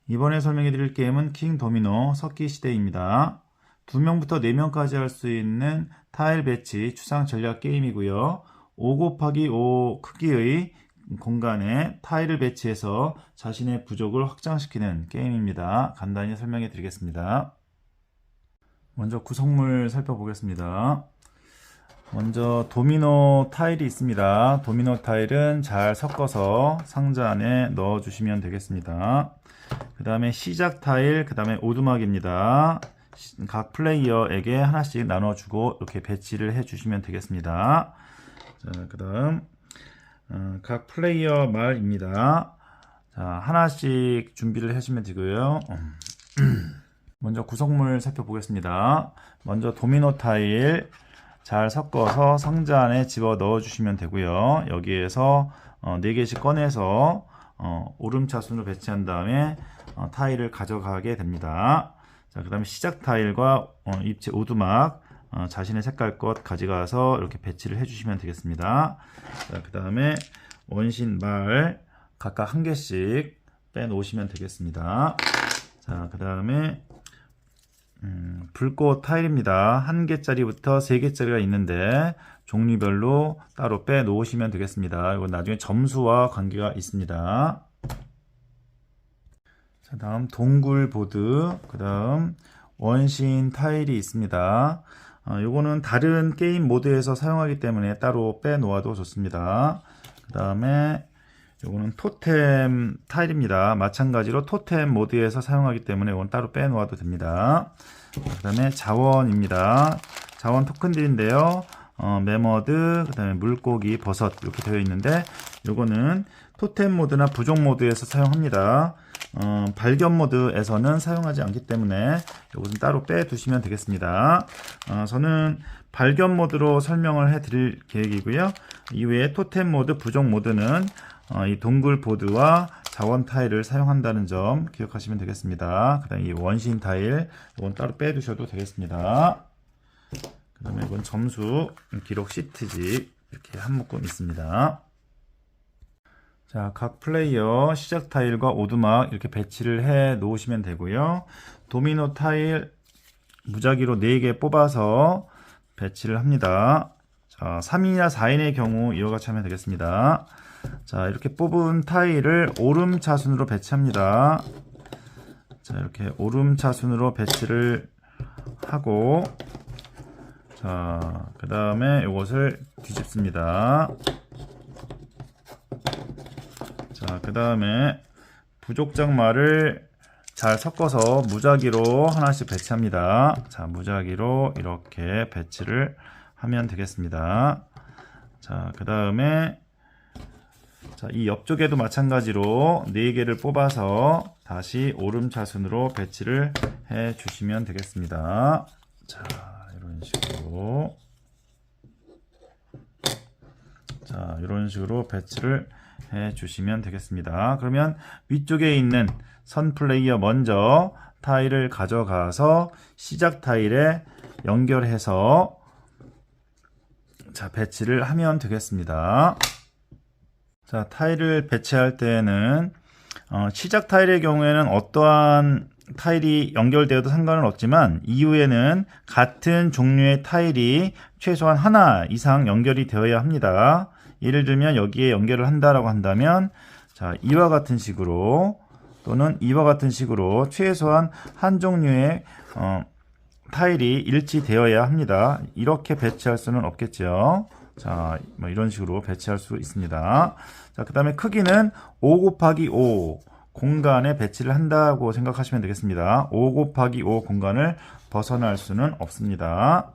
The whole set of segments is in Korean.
이번에 설명해 드릴 게임은 킹 도미노 섞기 시대입니다. 2명부터 4명까지 할 수 있는 타일 배치 추상 전략 게임이고요. 5×5 크기의 공간에 타일을 배치해서 자신의 부족을 확장시키는 게임입니다. 간단히 설명해 드리겠습니다. 먼저 구성물 살펴보겠습니다. 먼저 도미노 타일이 있습니다. 도미노 타일은 잘 섞어서 상자 안에 넣어 주시면 되겠습니다. 그 다음에 시작 타일, 그 다음에 오두막입니다. 각 플레이어에게 하나씩 나눠주고 이렇게 배치를 해 주시면 되겠습니다. 자, 그 다음 각 플레이어 말입니다. 자, 하나씩 준비를 해주시면 되고요. 먼저 구성물 살펴보겠습니다. 먼저 도미노 타일 잘 섞어서 상자 안에 집어 넣어 주시면 되고요. 여기에서 4개씩 꺼내서 오름차순으로 배치한 다음에 타일을 가져가게 됩니다. 자, 그 다음에 시작 타일과 입체 오두막 자신의 색깔껏 가져가서 이렇게 배치를 해주시면 되겠습니다. 자, 그 다음에 원신 말 각각 한 개씩 빼놓으시면 되겠습니다. 자, 그 다음에 불꽃 타일입니다. 1개짜리부터 3개짜리가 있는데 종류별로 따로 빼 놓으시면 되겠습니다. 이건 나중에 점수와 관계가 있습니다. 자, 다음 동굴 보드, 그 다음 원신 타일이 있습니다. 요거는 다른 게임 모드에서 사용하기 때문에 따로 빼 놓아도 좋습니다. 그 다음에 요거는 토템 타일입니다. 마찬가지로 토템 모드에서 사용하기 때문에 이건 따로 빼 놓아도 됩니다. 그 다음에 자원입니다. 자원 토큰들인데요. 매머드, 그 다음에 물고기, 버섯 이렇게 되어 있는데 요거는 토템 모드나 부족 모드에서 사용합니다. 발견 모드에서는 사용하지 않기 때문에 이것은 따로 빼 두시면 되겠습니다. 저는 발견 모드로 설명을 해 드릴 계획이고요. 이외에 토템 모드, 부족 모드는 이 동굴 보드와 자원 타일을 사용한다는 점 기억하시면 되겠습니다. 그 다음에 이 원신 타일 이건 따로 빼 두셔도 되겠습니다. 그 다음에 이건 점수 기록 시트지 이렇게 한 묶음 있습니다. 자, 각 플레이어 시작 타일과 오두막 이렇게 배치를 해 놓으시면 되고요. 도미노 타일 무작위로 4개 뽑아서 배치를 합니다. 자, 3인이나 4인의 경우 이와 같이 하면 되겠습니다. 자, 이렇게 뽑은 타일을 오름차순으로 배치합니다. 자, 이렇게 오름차순으로 배치를 하고 자, 그 다음에 이것을 뒤집습니다. 자, 그 다음에 부족장말을 잘 섞어서 무작위로 하나씩 배치합니다. 자, 무작위로 이렇게 배치를 하면 되겠습니다. 자, 그 다음에 자, 이 옆쪽에도 마찬가지로 4개를 뽑아서 다시 오름차순으로 배치를 해 주시면 되겠습니다. 자, 이런 식으로 자, 이런 식으로 배치를 해 주시면 되겠습니다. 그러면 위쪽에 있는 선 플레이어 먼저 타일을 가져가서 시작 타일에 연결해서 자, 배치를 하면 되겠습니다. 자, 타일을 배치할 때에는 시작 타일의 경우에는 어떠한 타일이 연결되어도 상관은 없지만 이후에는 같은 종류의 타일이 최소한 하나 이상 연결이 되어야 합니다. 예를 들면 여기에 연결을 한다라고 한다면 자, 이와 같은 식으로 또는 이와 같은 식으로 최소한 한 종류의 타일이 일치되어야 합니다. 이렇게 배치할 수는 없겠죠. 자, 뭐 이런 식으로 배치할 수 있습니다. 자, 그 다음에 크기는 5×5 공간에 배치를 한다고 생각하시면 되겠습니다. 5×5 공간을 벗어날 수는 없습니다.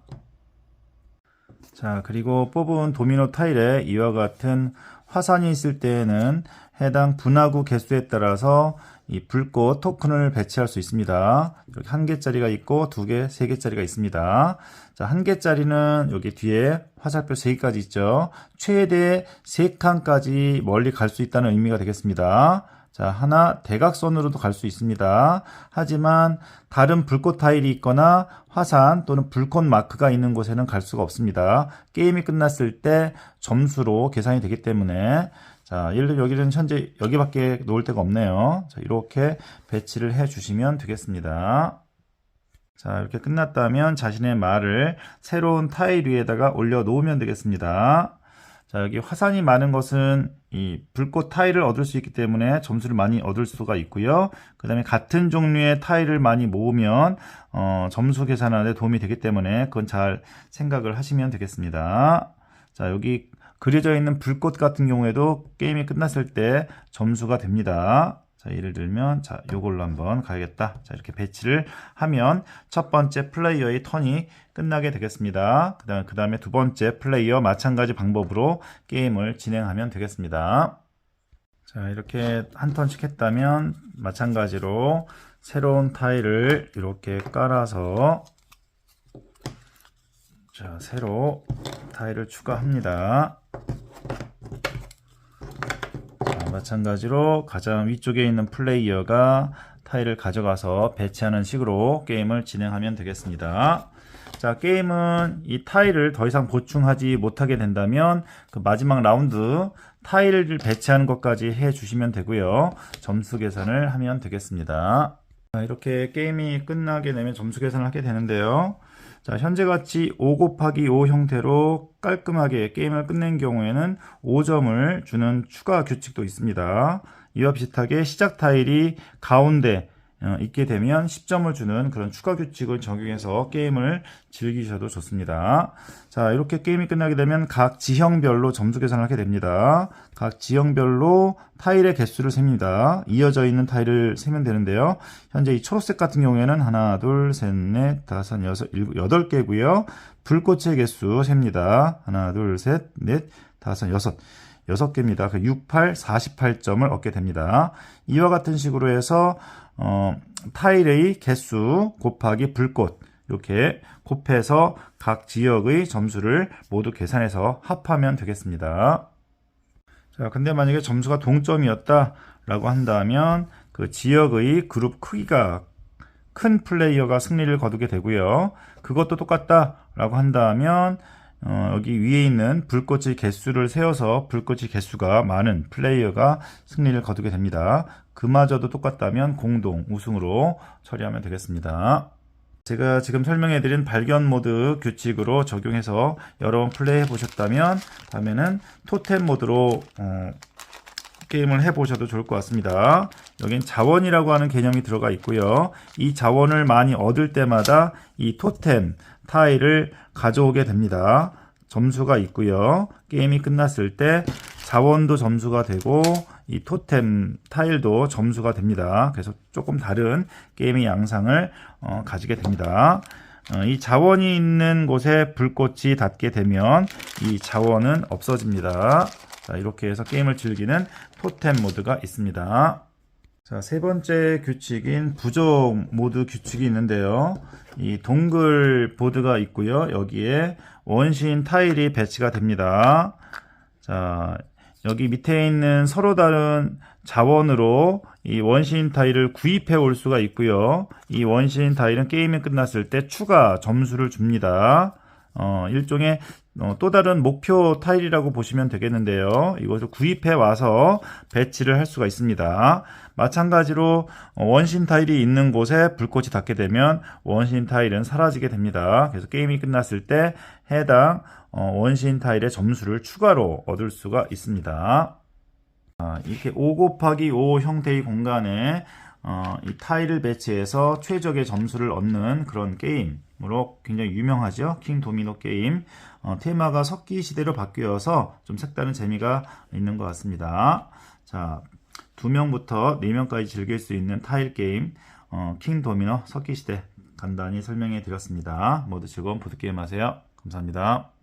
자, 그리고 뽑은 도미노 타일에 이와 같은 화산이 있을 때에는 해당 분화구 개수에 따라서 이 불꽃 토큰을 배치할 수 있습니다. 여기 1개짜리가 있고 2개, 3개짜리가 있습니다. 자, 1개짜리는 여기 뒤에 화살표 3개까지 있죠. 최대 3칸까지 멀리 갈 수 있다는 의미가 되겠습니다. 자, 하나 대각선으로도 갈 수 있습니다. 하지만 다른 불꽃 타일이 있거나 화산 또는 불꽃 마크가 있는 곳에는 갈 수가 없습니다. 게임이 끝났을 때 점수로 계산이 되기 때문에 자, 예를 들어 여기는 현재 여기밖에 놓을 데가 없네요. 자, 이렇게 배치를 해 주시면 되겠습니다. 자, 이렇게 끝났다면 자신의 말을 새로운 타일 위에다가 올려 놓으면 되겠습니다. 자, 여기 화산이 많은 것은 이 불꽃 타일을 얻을 수 있기 때문에 점수를 많이 얻을 수가 있고요. 그 다음에 같은 종류의 타일을 많이 모으면 점수 계산하는 데 도움이 되기 때문에 그건 잘 생각을 하시면 되겠습니다. 자, 여기 그려져 있는 불꽃 같은 경우에도 게임이 끝났을 때 점수가 됩니다. 자, 예를 들면, 자, 요걸로 한번 가야겠다. 자, 이렇게 배치를 하면 첫 번째 플레이어의 턴이 끝나게 되겠습니다. 그 다음에 두 번째 플레이어 마찬가지 방법으로 게임을 진행하면 되겠습니다. 자, 이렇게 한 턴씩 했다면 마찬가지로 새로운 타일을 이렇게 깔아서 자, 새로 타일을 추가합니다. 마찬가지로 가장 위쪽에 있는 플레이어가 타일을 가져가서 배치하는 식으로 게임을 진행하면 되겠습니다. 자, 게임은 이 타일을 더 이상 보충하지 못하게 된다면 그 마지막 라운드 타일을 배치하는 것까지 해 주시면 되고요. 점수 계산을 하면 되겠습니다. 자, 이렇게 게임이 끝나게 되면 점수 계산을 하게 되는데요. 자, 현재같이 5 곱하기 5 형태로 깔끔하게 게임을 끝낸 경우에는 5점을 주는 추가 규칙도 있습니다. 이와 비슷하게 시작 타일이 가운데 있게 되면 10점을 주는 그런 추가 규칙을 적용해서 게임을 즐기셔도 좋습니다. 자, 이렇게 게임이 끝나게 되면 각 지형별로 점수 계산을 하게 됩니다. 각 지형별로 타일의 개수를 셉니다. 이어져 있는 타일을 세면 되는데요. 현재 이 초록색 같은 경우에는 하나, 둘, 셋, 넷, 다섯, 여섯, 일곱, 8개고요. 불꽃의 개수 셉니다. 하나, 둘, 셋, 넷, 다섯, 여섯. 6개입니다. 6, 8, 48점을 얻게 됩니다. 이와 같은 식으로 해서 타일의 개수 곱하기 불꽃 이렇게 곱해서 각 지역의 점수를 모두 계산해서 합하면 되겠습니다. 자, 근데 만약에 점수가 동점이었다 라고 한다면 그 지역의 그룹 크기가 큰 플레이어가 승리를 거두게 되고요. 그것도 똑같다 라고 한다면 여기 위에 있는 불꽃의 개수를 세어서 불꽃의 개수가 많은 플레이어가 승리를 거두게 됩니다. 그마저도 똑같다면 공동 우승으로 처리하면 되겠습니다. 제가 지금 설명해드린 발견 모드 규칙으로 적용해서 여러 번 플레이 해보셨다면 다음에는 토템 모드로 게임을 해보셔도 좋을 것 같습니다. 여긴 자원이라고 하는 개념이 들어가 있고요. 이 자원을 많이 얻을 때마다 이 토템 타일을 가져오게 됩니다. 점수가 있고요. 게임이 끝났을 때 자원도 점수가 되고 이 토템 타일도 점수가 됩니다. 그래서 조금 다른 게임의 양상을 가지게 됩니다. 이 자원이 있는 곳에 불꽃이 닿게 되면 이 자원은 없어집니다. 자, 이렇게 해서 게임을 즐기는 토템 모드가 있습니다. 자, 세 번째 규칙인 부족 모드 규칙이 있는데요. 이 동글 보드가 있고요. 여기에 원신 타일이 배치가 됩니다. 자, 여기 밑에 있는 서로 다른 자원으로 이 원신 타일을 구입해 올 수가 있고요. 이 원신 타일은 게임이 끝났을 때 추가 점수를 줍니다. 일종의 또 다른 목표 타일이라고 보시면 되겠는데요. 이것을 구입해 와서 배치를 할 수가 있습니다. 마찬가지로 원신 타일이 있는 곳에 불꽃이 닿게 되면 원신 타일은 사라지게 됩니다. 그래서 게임이 끝났을 때 해당 원신 타일의 점수를 추가로 얻을 수가 있습니다. 이렇게 5 곱하기 5 형태의 공간에 이 타일을 배치해서 최적의 점수를 얻는 그런 게임으로 굉장히 유명하죠. 킹 도미노 게임. 테마가 석기 시대로 바뀌어서 좀 색다른 재미가 있는 것 같습니다. 자, 2명부터 4명까지 즐길 수 있는 타일 게임 킹 도미노 석기 시대 간단히 설명해 드렸습니다. 모두 즐거운 보드게임 하세요. 감사합니다.